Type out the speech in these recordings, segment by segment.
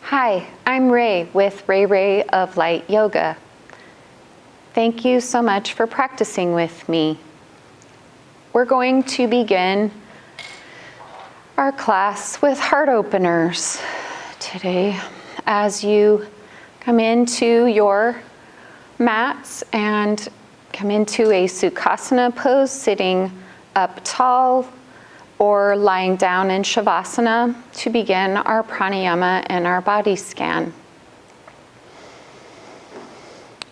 Hi, I'm Ray with Ray Ray of Light Yoga. Thank you so much for practicing with me. We're going to begin our class with heart openers today. As you come into your mats and come into a Sukhasana pose, sitting up tall or lying down in Shavasana, to begin our pranayama and our body scan.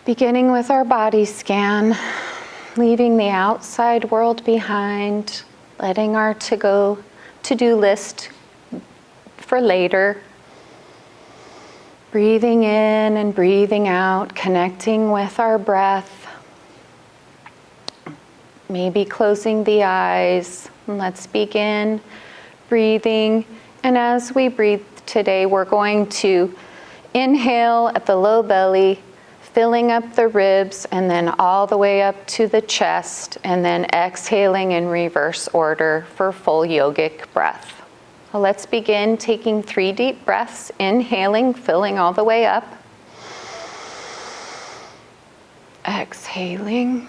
Beginning with our body scan, leaving the outside world behind, letting our to-do list for later. Breathing in and breathing out, connecting with our breath. Maybe closing the eyes. Let's begin breathing. And as we breathe today, we're going to inhale at the low belly, filling up the ribs, and then all the way up to the chest, and then exhaling in reverse order for full yogic breath. So let's begin taking 3 deep breaths, inhaling, filling all the way up. Exhaling.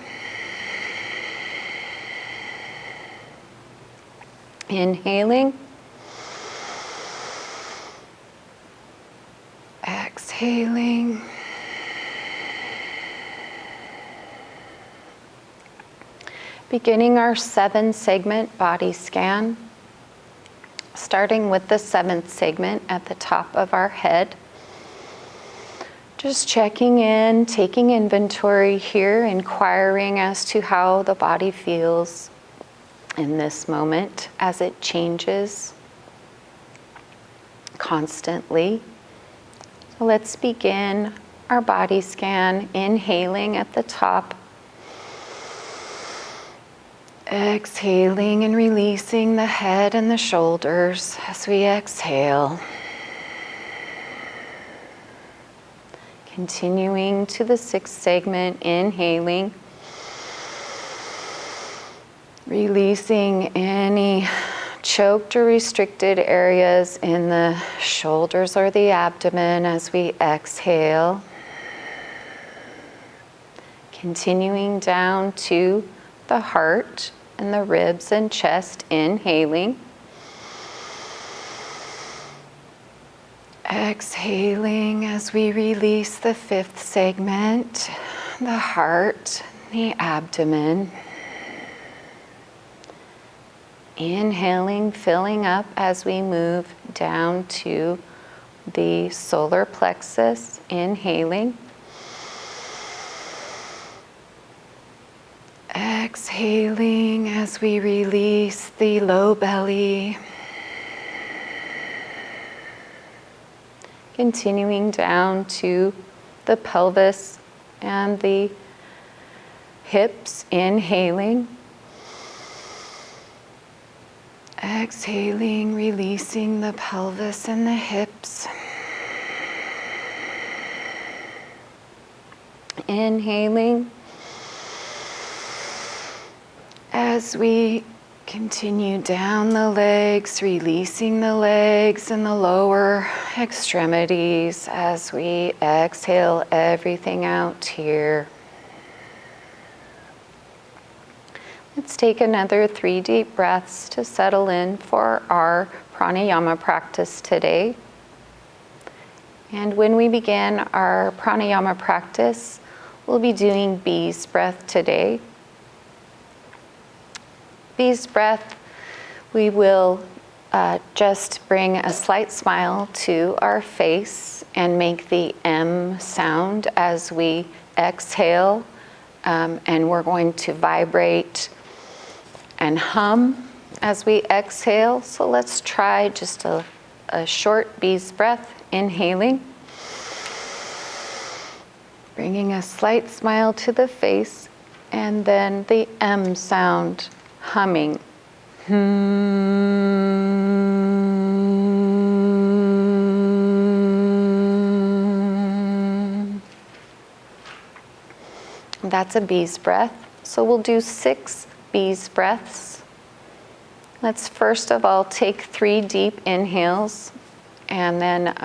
Inhaling. Exhaling. Beginning our 7-segment body scan, starting with the 7th segment at the top of our head. Just checking in, taking inventory here, inquiring as to how the body feels in this moment as it changes constantly. So let's begin our body scan, inhaling at the top, exhaling and releasing the head and the shoulders as we exhale. Continuing to the 6th segment, inhaling. Releasing any choked or restricted areas in the shoulders or the abdomen as we exhale. Continuing down to the heart and the ribs and chest, inhaling. Exhaling as we release the 5th segment, the heart, the abdomen. Inhaling, filling up as we move down to the solar plexus, inhaling. Exhaling as we release the low belly. Continuing down to the pelvis and the hips, inhaling. Exhaling, releasing the pelvis and the hips. Inhaling. As we continue down the legs, releasing the legs and the lower extremities as we exhale everything out here. Let's take another 3 deep breaths to settle in for our pranayama practice today. And when we begin our pranayama practice, we'll be doing bee's breath today. Bee's breath, we will just bring a slight smile to our face and make the M sound as we exhale. And we're going to vibrate and hum as we exhale. So let's try just a short bee's breath, inhaling. Bringing a slight smile to the face, and then the M sound, humming. That's a bee's breath. So we'll do 6 bee's breaths. Let's first of all take 3 deep inhales And then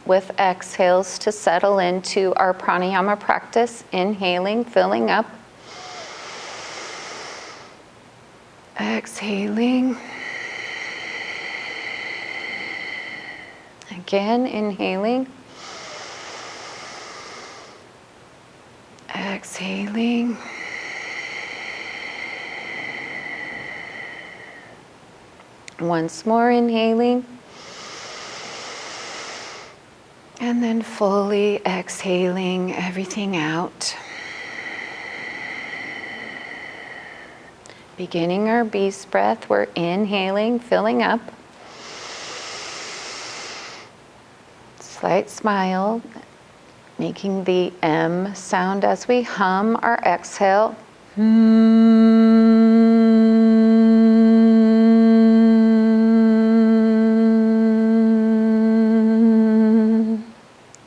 with exhales to settle into our pranayama practice, inhaling, filling up. Exhaling. Again, inhaling. Exhaling. Once more, inhaling. And then fully exhaling everything out. Beginning our beast breath, we're inhaling, filling up. Slight smile, making the M sound as we hum our exhale.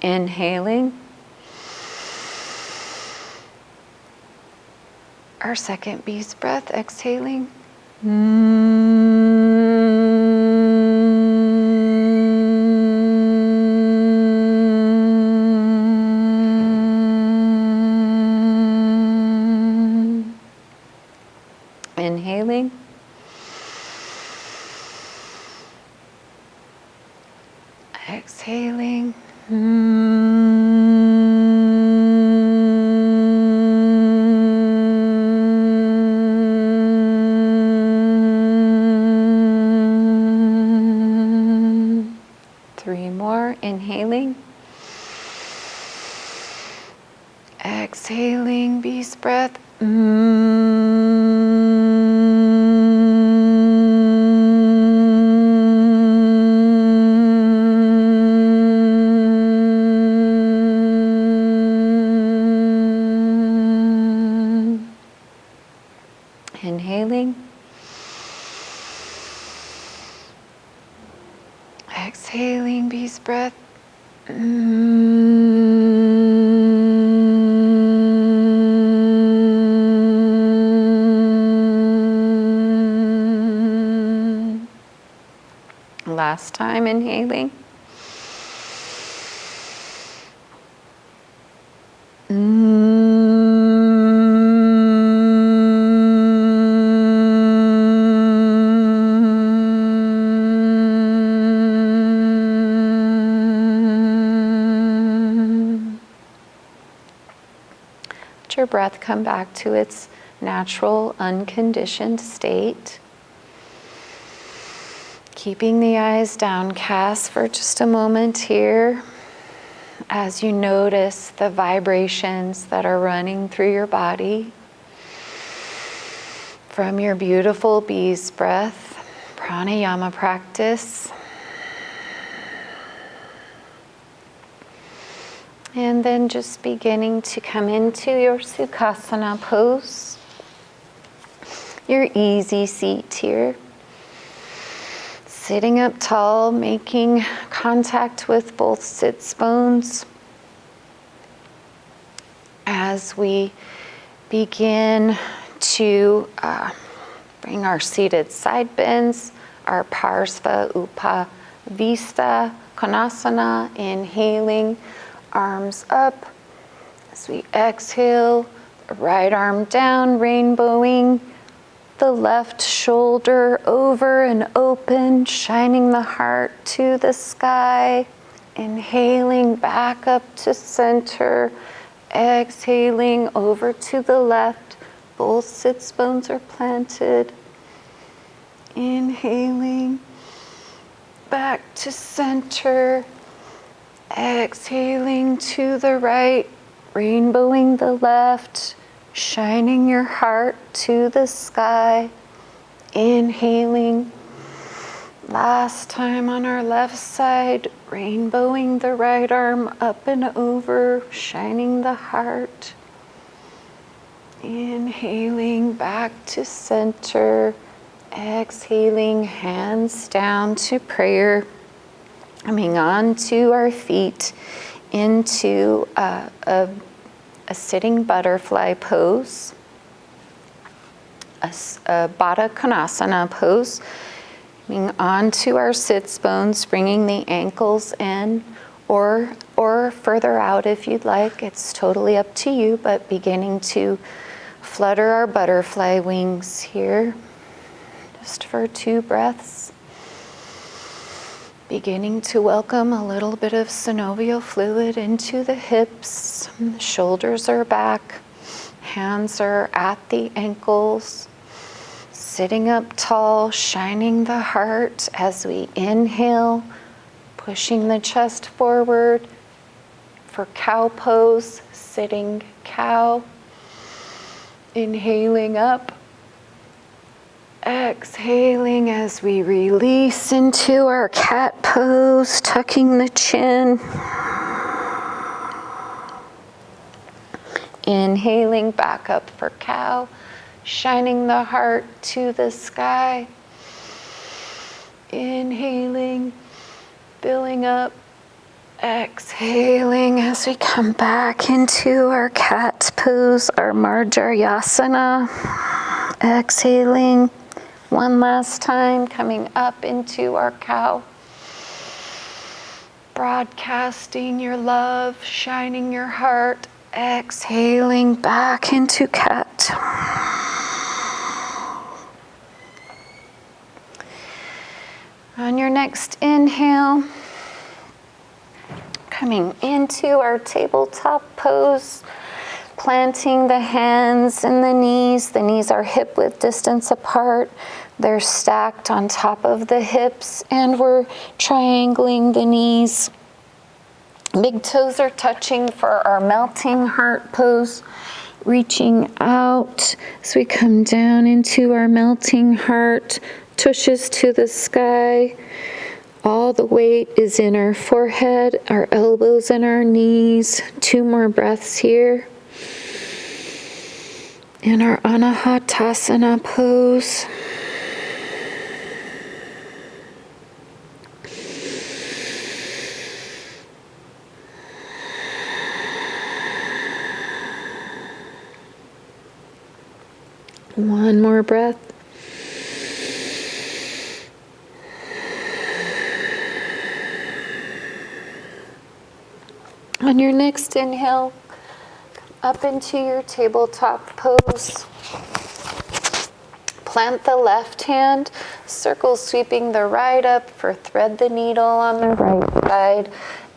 Inhaling. Our second beast breath, exhaling. Inhaling. Exhaling. Three more. Inhaling. Exhaling, beast breath. Inhaling. Exhaling, beast breath. Last time, inhaling. Let your breath come back to its natural, unconditioned state. Keeping the eyes downcast for just a moment here as you notice the vibrations that are running through your body from your beautiful beast breath, pranayama practice. And then just beginning to come into your Sukhasana pose, your easy seat here. Sitting up tall, making contact with both sits bones. As we begin to bring our seated side bends, our Parsva Upavista Konasana, inhaling, arms up. As we exhale, right arm down, rainbowing. The left shoulder over and open, shining the heart to the sky. Inhaling back up to center. Exhaling over to the left. Both sits bones are planted. Inhaling back to center. Exhaling to the right. Rainbowing the left. Shining your heart to the sky. Inhaling. Last time on our left side, rainbowing the right arm up and over, shining the heart. Inhaling back to center. Exhaling, hands down to prayer. Coming onto our feet into a sitting butterfly pose, a Baddha Konasana pose. Coming onto our sits bones, bringing the ankles in or further out if you'd like. It's totally up to you, but beginning to flutter our butterfly wings here, just for 2 breaths. Beginning to welcome a little bit of synovial fluid into the hips. The shoulders are back, hands are at the ankles. Sitting up tall, shining the heart as we inhale, pushing the chest forward for cow pose, sitting cow. Inhaling up, exhaling as we release into our cat pose, tucking the chin. Inhaling back up for cow. Shining the heart to the sky. Inhaling, filling up, exhaling as we come back into our cat pose, our Marjaryasana. Exhaling one last time, coming up into our cow. Broadcasting your love, shining your heart, exhaling back into cat. On your next inhale, coming into our tabletop pose, planting the hands and the knees. The knees are hip width distance apart. They're stacked on top of the hips, and we're triangling the knees. Big toes are touching for our melting heart pose. Reaching out as we come down into our melting heart. Tushes to the sky. All the weight is in our forehead, our elbows and our knees. 2 more breaths here. In our Anahatasana pose. One more breath. On your next inhale, up into your tabletop pose. Plant the left hand, circle sweeping the right up for thread the needle on the right side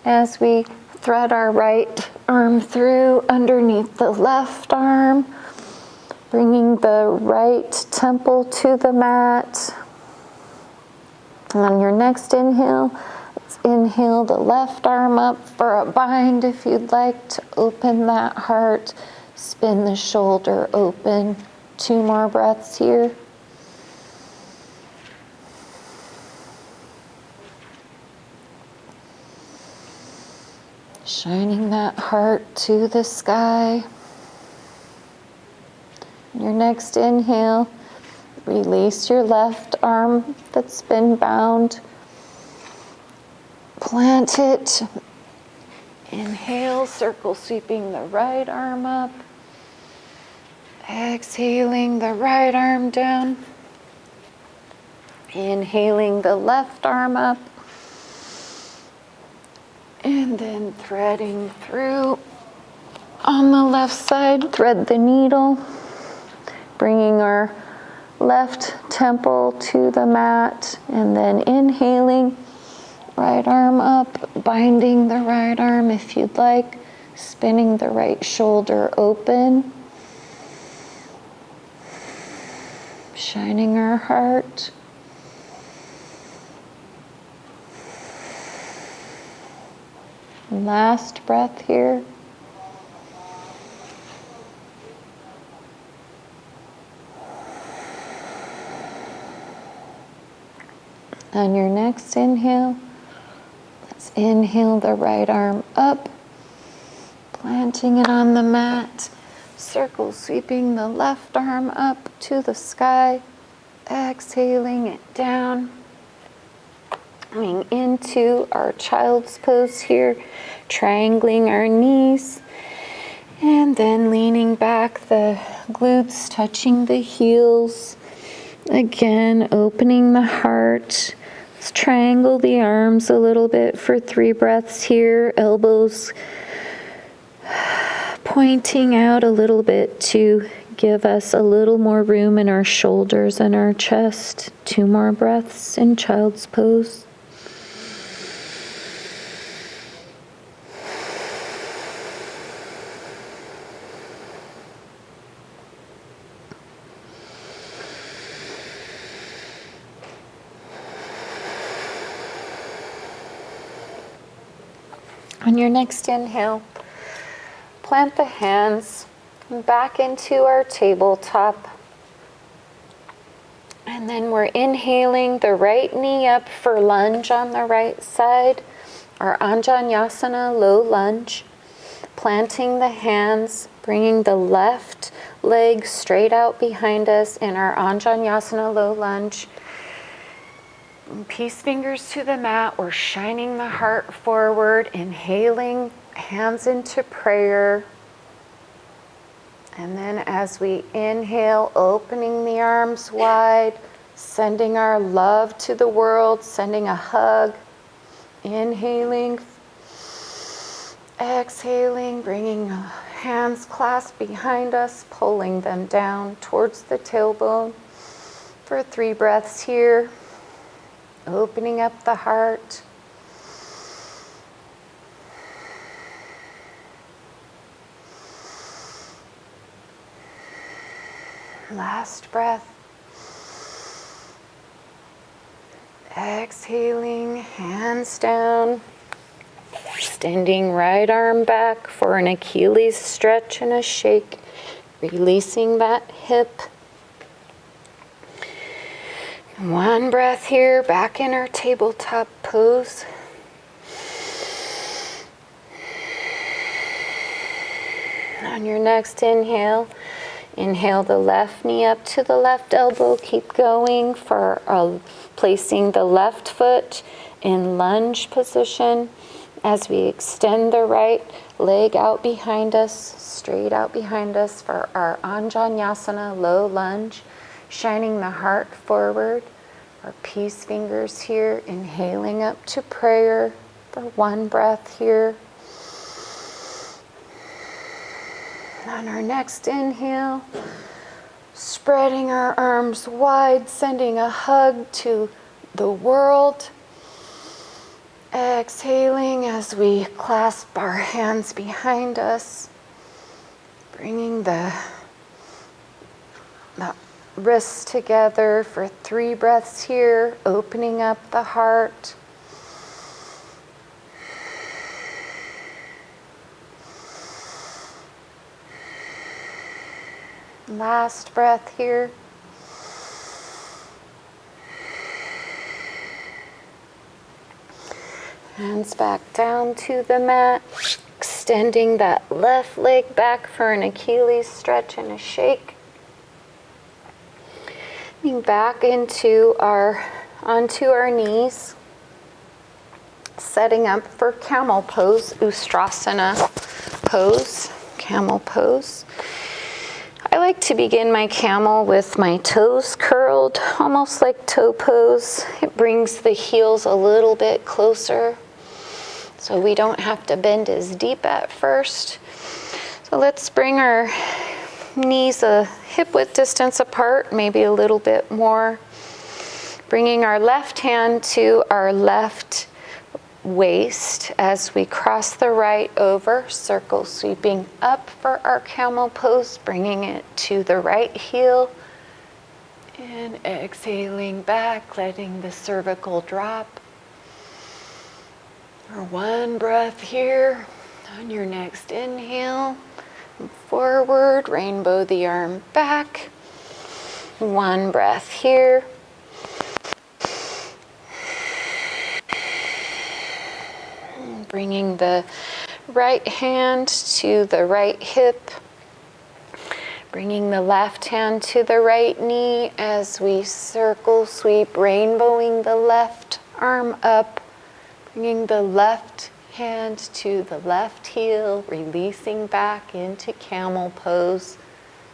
as we thread our right arm through underneath the left arm, bringing the right temple to the mat. On your next inhale, inhale the left arm up for a bind if you'd like to open that heart. Spin the shoulder open. 2 more breaths here. Shining that heart to the sky. Your next inhale, release your left arm that's been bound. Plant it. Inhale, circle sweeping the right arm up. Exhaling the right arm down. Inhaling the left arm up. And then threading through on the left side, thread the needle. Bringing our left temple to the mat. And then inhaling. Right arm up, binding the right arm if you'd like, spinning the right shoulder open, shining our heart. Last breath here. On your next inhale, inhale the right arm up, planting it on the mat, circle sweeping the left arm up to the sky, exhaling it down, coming into our child's pose here, triangling our knees, and then leaning back, the glutes touching the heels, Again, opening the heart. Let's triangle the arms a little bit for 3 breaths here. Elbows pointing out a little bit to give us a little more room in our shoulders and our chest. 2 more breaths in child's pose. On your next inhale, plant the hands back into our tabletop. And then we're inhaling the right knee up for lunge on the right side, our Anjaneyasana low lunge. Planting the hands, bringing the left leg straight out behind us in our Anjaneyasana low lunge. Peace fingers to the mat. We're shining the heart forward, inhaling, hands into prayer. And then as we inhale, opening the arms wide, sending our love to the world, sending a hug. Inhaling, exhaling, bringing hands clasped behind us, pulling them down towards the tailbone for 3 breaths here. Opening up the heart. Last breath. Exhaling, hands down. Extending right arm back for an Achilles stretch and a shake. Releasing that hip. 1 breath here, back in our tabletop pose. On your next inhale, inhale the left knee up to the left elbow. Keep going for placing the left foot in lunge position as we extend the right leg out behind us, straight out behind us for our Anjaneyasana low lunge. Shining the heart forward, our peace fingers here, inhaling up to prayer for 1 breath here. On our next inhale, spreading our arms wide, sending a hug to the world. Exhaling as we clasp our hands behind us, bringing the wrists together for 3 breaths here, opening up the heart. Last breath here. Hands back down to the mat, extending that left leg back for an Achilles stretch and a shake. Back onto our knees, setting up for camel pose, Ustrasana pose, camel pose. I like to begin my camel with my toes curled, almost like toe pose. It brings the heels a little bit closer, so we don't have to bend as deep at first. So let's bring our knees a hip width distance apart, maybe a little bit more. Bringing our left hand to our left waist as we cross the right over, circle sweeping up for our camel pose, bringing it to the right heel. And exhaling back, letting the cervical drop. For 1 breath here. On your next inhale, forward, rainbow the arm back. 1 breath here. Bringing the right hand to the right hip. Bringing the left hand to the right knee as we circle sweep, rainbowing the left arm up. Bringing the left hand to the left heel, releasing back into camel pose,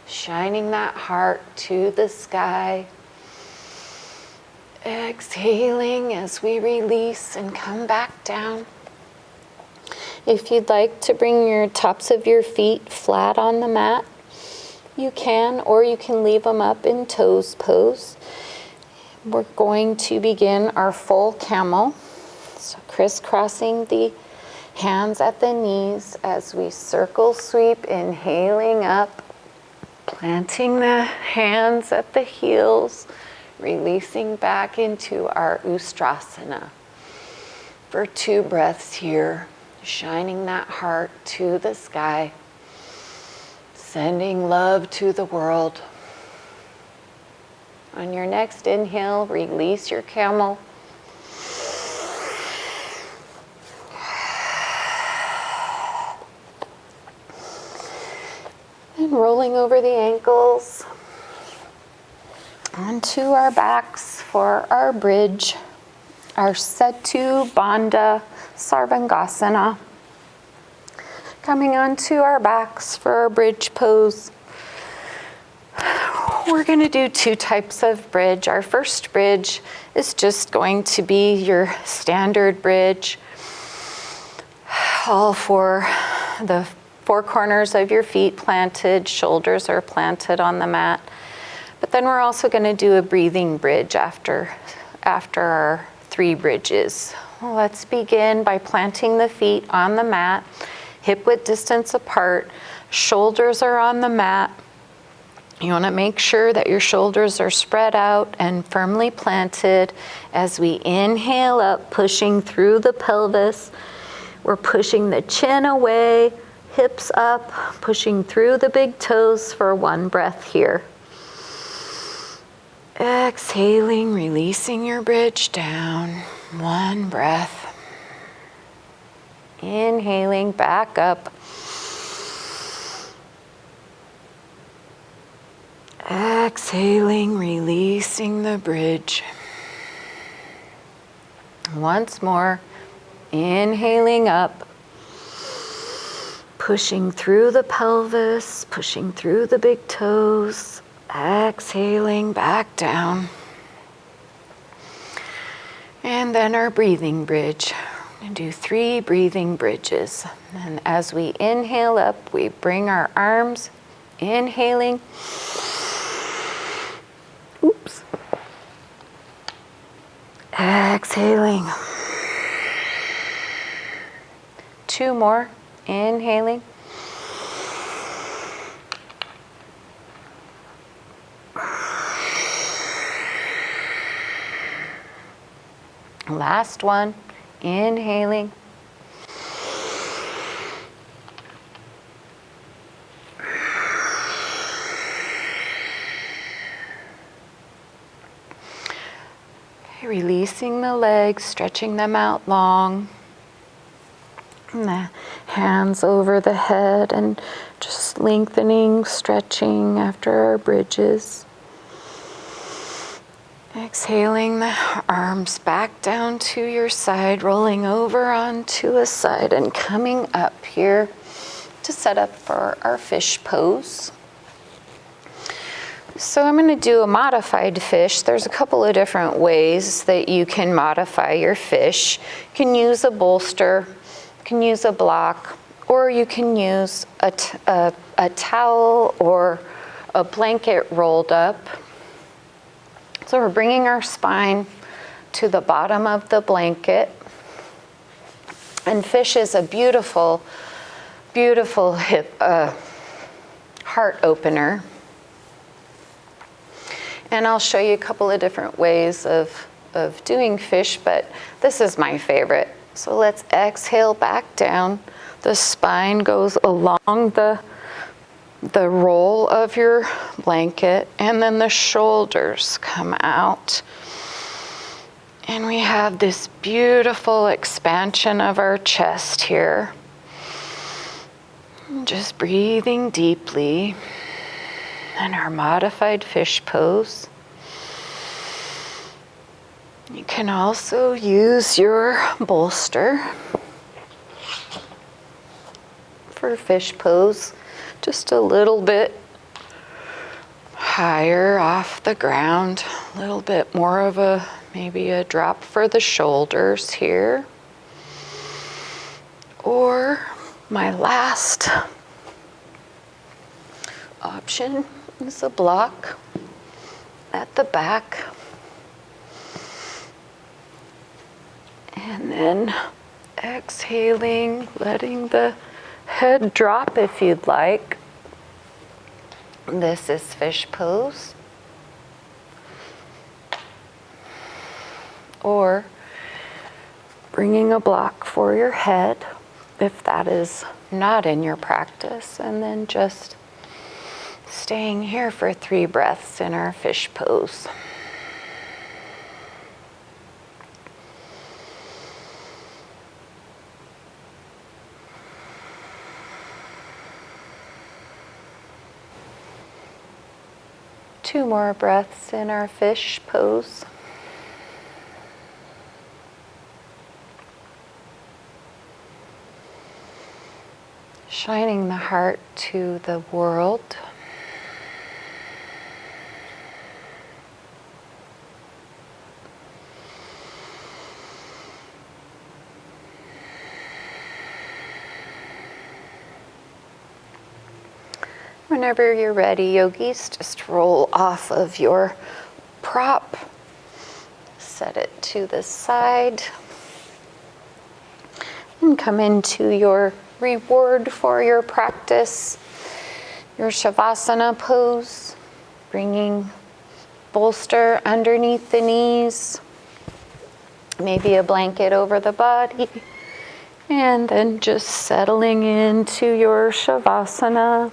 shining that heart to the sky. Exhaling as we release and come back down. If you'd like to bring your tops of your feet flat on the mat, you can, or you can leave them up in toes pose. We're going to begin our full camel. So crisscrossing the hands at the knees as we circle sweep, inhaling up, planting the hands at the heels, releasing back into our Ustrasana. For 2 breaths here, shining that heart to the sky, sending love to the world. On your next inhale, release your camel. And rolling over the ankles onto our backs for our bridge, our Setu Bandha Sarvangasana. Coming onto our backs for our bridge pose. We're going to do 2 types of bridge. Our first bridge is just going to be your standard bridge, all for the 4 corners of your feet planted, shoulders are planted on the mat. But then we're also going to do a breathing bridge after our 3 bridges. Well, let's begin by planting the feet on the mat, hip width distance apart, shoulders are on the mat. You want to make sure that your shoulders are spread out and firmly planted as we inhale up, pushing through the pelvis. We're pushing the chin away, hips up, pushing through the big toes for 1 breath here. Exhaling, releasing your bridge down. 1 breath. Inhaling back up. Exhaling, releasing the bridge. Once more, inhaling up, pushing through the pelvis, pushing through the big toes, exhaling back down. And then our breathing bridge. We're going to do 3 breathing bridges. And as we inhale up, we bring our arms, inhaling. Oops. Exhaling. 2 more. Inhaling. Last one. Inhaling. Releasing the legs, stretching them out long. And the hands over the head and just lengthening, stretching after our bridges. Exhaling the arms back down to your side, rolling over onto a side and coming up here to set up for our fish pose. So I'm going to do a modified fish. There's a couple of different ways that you can modify your fish. You can use a bolster, you can use a block, or you can use a towel or a blanket rolled up. So we're bringing our spine to the bottom of the blanket. And fish is a beautiful, beautiful heart opener. And I'll show you a couple of different ways of doing fish, but this is my favorite. So let's exhale back down. The spine goes along the roll of your blanket, and then the shoulders come out. And we have this beautiful expansion of our chest here. Just breathing deeply. And our modified fish pose. You can also use your bolster for fish pose, just a little bit higher off the ground, a little bit more of a Maybe a drop for the shoulders here. Or my last option is a block at the back. And then exhaling, letting the head drop if you'd like. This is fish pose. Or bringing a block for your head if that is not in your practice, and then just staying here for 3 breaths in our fish pose. Two more breaths in our fish pose. Shining the heart to the world. Whenever you're ready, yogis, just roll off of your prop. Set it to the side. And come into your reward for your practice, your Shavasana pose, bringing bolster underneath the knees, maybe a blanket over the body, and then just settling into your Shavasana.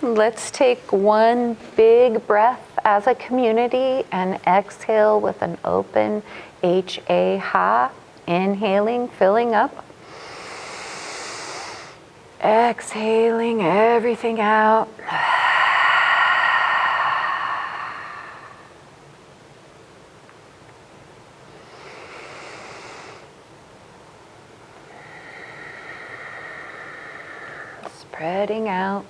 Let's take one big breath as a community and exhale with an open H-A, ha. Inhaling, filling up. Exhaling everything out. Spreading out.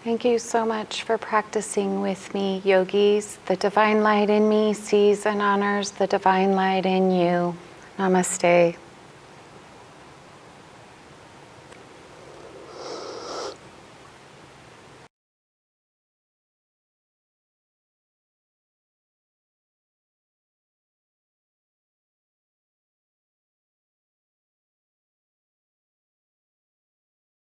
Thank you so much for practicing with me, yogis. The divine light in me sees and honors the divine light in you. Namaste.